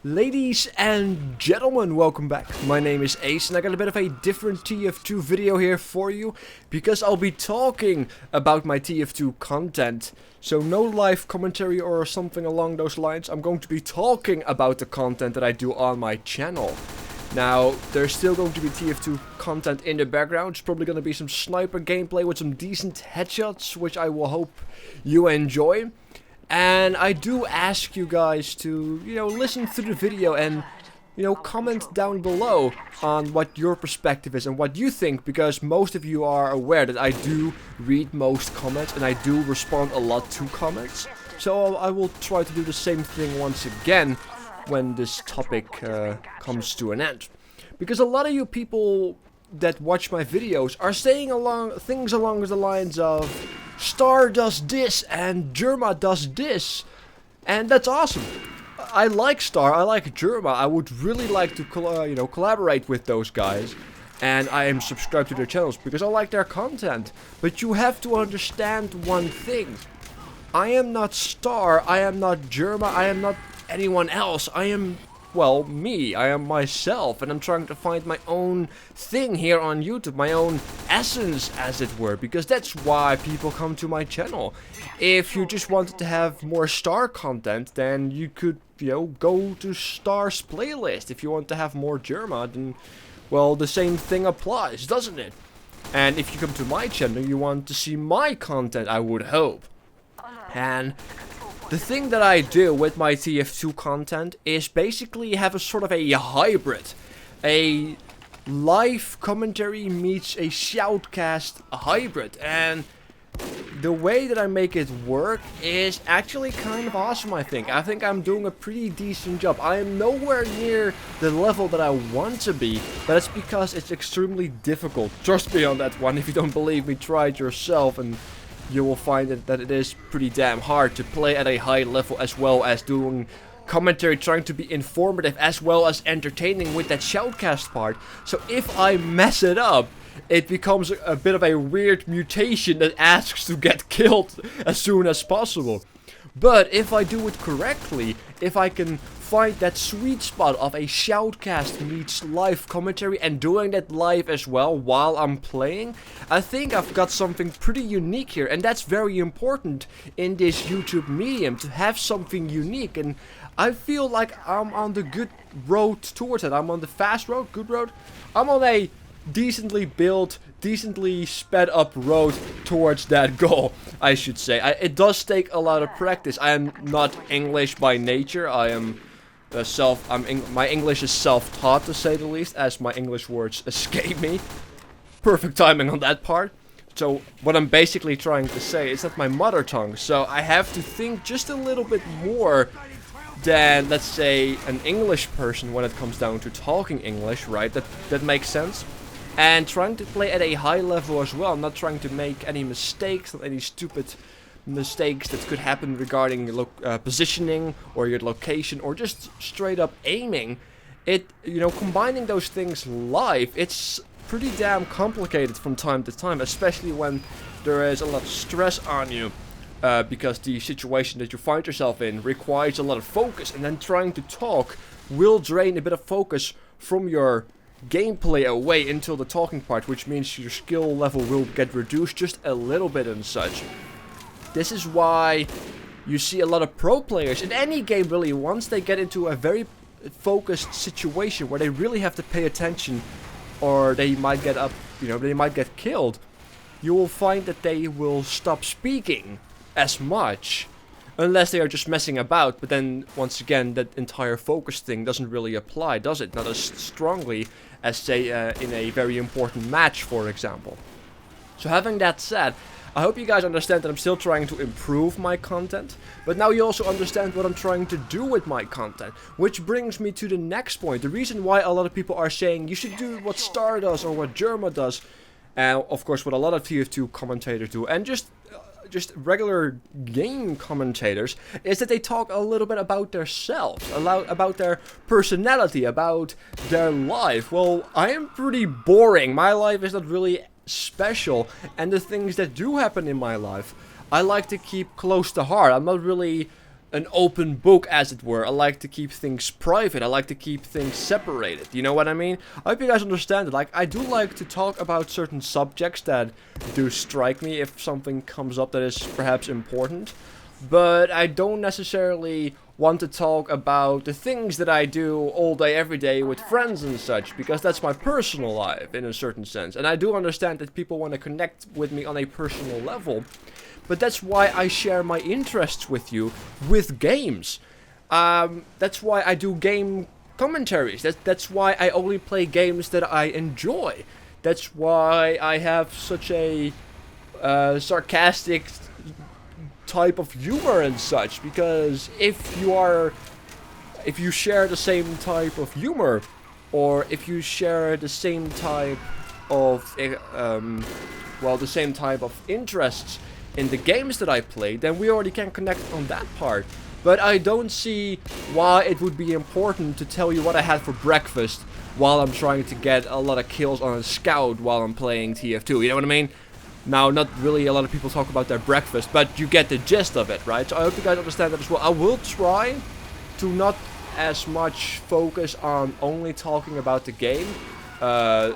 Ladies and gentlemen, welcome back. My name is Ace and I got a bit of a different TF2 video here for you because I'll be talking about my TF2 content. So no live commentary or something along those lines. I'm going to be talking about the content that I do on my channel. Now, there's still going to be TF2 content in the background. It's probably going to be some sniper gameplay with some decent headshots, which I will hope you enjoy. And I do ask you guys to, listen through the video and, comment down below on what your perspective is and what you think, because most of you are aware that I do read most comments and I do respond a lot to comments. So I will try to do the same thing once again when this topic comes to an end. Because a lot of you people that watch my videos are saying things along the lines of Star does this and Jerma does this, and that's awesome. I like Star, I like Jerma. I would really like to collaborate with those guys, and I am subscribed to their channels because I like their content. But you have to understand one thing: I am not Star, I am not Jerma, I am not anyone else. I am, well, me. I am myself, and I'm trying to find my own thing here on YouTube, my own essence, as it were, because that's why people come to my channel. If you just wanted to have more Star content, then you could, go to Star's playlist. If you want to have more Jerma, then, well, the same thing applies, doesn't it? And if you come to my channel, you want to see my content, I would hope. And the thing that I do with my TF2 content is basically have a sort of a hybrid. A live commentary meets a shoutcast hybrid. And the way that I make it work is actually kind of awesome, I think. I think I'm doing a pretty decent job. I am nowhere near the level that I want to be, but that's because it's extremely difficult. Trust me on that one. If you don't believe me, try it yourself and you will find that it is pretty damn hard to play at a high level, as well as doing commentary, trying to be informative as well as entertaining with that shoutcast part. So if I mess it up, it becomes a bit of a weird mutation that asks to get killed as soon as possible. But if I do it correctly, if I can find that sweet spot of a shoutcast meets live commentary and doing that live as well while I'm playing, I think I've got something pretty unique here, and that's very important in this YouTube medium, to have something unique. And I feel like I'm on the good road towards it. I'm on the fast road, good road. I'm on a decently built, decently sped up road towards that goal, I should say. It does take a lot of practice. I am not English by nature. I am my English is self-taught, to say the least, as my English words escape me. Perfect timing on that part. So what I'm basically trying to say is that my mother tongue, so I have to think just a little bit more than, let's say, an English person when it comes down to talking English, right? That makes sense. And trying to play at a high level as well, not trying to make any mistakes, not any stupid mistakes that could happen regarding positioning or your location or just straight up aiming. Combining those things live, it's pretty damn complicated from time to time, especially when there is a lot of stress on you, because the situation that you find yourself in requires a lot of focus, and then trying to talk will drain a bit of focus from your gameplay away until the talking part, which means your skill level will get reduced just a little bit and such. This is why you see a lot of pro players in any game, really, once they get into a very focused situation where they really have to pay attention, or they might get they might get killed, you will find that they will stop speaking as much, unless they are just messing about. But then, once again, that entire focus thing doesn't really apply, does it? Not as strongly as, say, in a very important match, for example. So having that said, I hope you guys understand that I'm still trying to improve my content, but now you also understand what I'm trying to do with my content. Which brings me to the next point. The reason why a lot of people are saying you should do what Star does or what Jerma does, and of course what a lot of TF2 commentators do, and just just regular game commentators is that they talk a little bit about themselves, about their personality, about their life. Well, I am pretty boring. My life is not really special, and the things that do happen in my life, I like to keep close to heart. I'm not really an open book, as it were. I like to keep things private. I like to keep things separated. You know what I mean? I hope you guys understand it. Like, I do like to talk about certain subjects that do strike me if something comes up that is perhaps important. But I don't necessarily want to talk about the things that I do all day, every day with friends and such, because that's my personal life in a certain sense. And I do understand that people want to connect with me on a personal level. But that's why I share my interests with you with games. That's why I do game commentaries. That's why I only play games that I enjoy. That's why I have such a sarcastic type of humor and such. Because if you share the same type of humor, or if you share the same type of the same type of interests in the games that I play, then we already can connect on that part. But I don't see why it would be important to tell you what I had for breakfast while I'm trying to get a lot of kills on a scout while I'm playing TF2, you know what I mean? Now, not really a lot of people talk about their breakfast, but you get the gist of it, right? So I hope you guys understand that as well. I will try to not as much focus on only talking about the game, at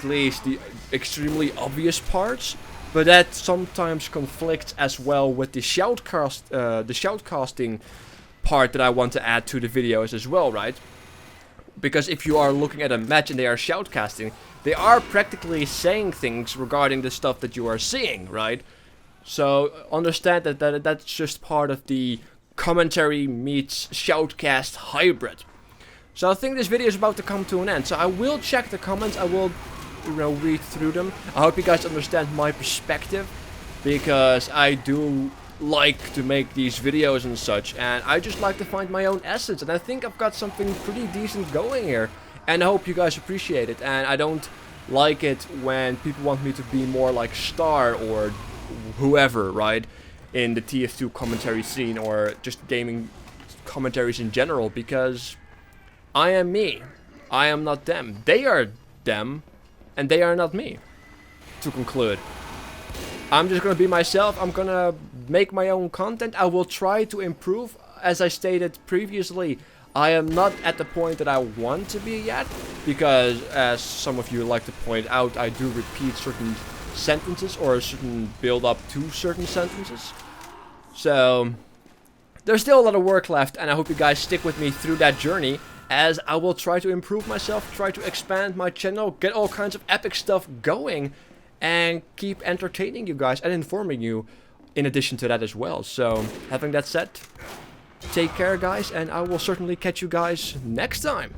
least the extremely obvious parts. But that sometimes conflicts as well with the shoutcasting part that I want to add to the videos as well, right? Because if you are looking at a match and they are shoutcasting, they are practically saying things regarding the stuff that you are seeing, right? So understand that that's just part of the commentary meets shoutcast hybrid. So I think this video is about to come to an end. So I will check the comments. I will read through them. I hope you guys understand my perspective, because I do like to make these videos and such, and I just like to find my own essence, and I think I've got something pretty decent going here, and I hope you guys appreciate it. And I don't like it when people want me to be more like Star or whoever, right, in the TF2 commentary scene, or just gaming commentaries in general, because I am me. I am not them. They are them. And they are not me. To conclude, I'm just gonna be myself. I'm gonna make my own content. I will try to improve. As I stated previously, I am not at the point that I want to be yet, because as some of you like to point out, I do repeat certain sentences, or a certain build up to certain sentences. So there's still a lot of work left, and I hope you guys stick with me through that journey, as I will try to improve myself, try to expand my channel, get all kinds of epic stuff going, and keep entertaining you guys and informing you in addition to that as well. So, having that said, take care guys, and I will certainly catch you guys next time.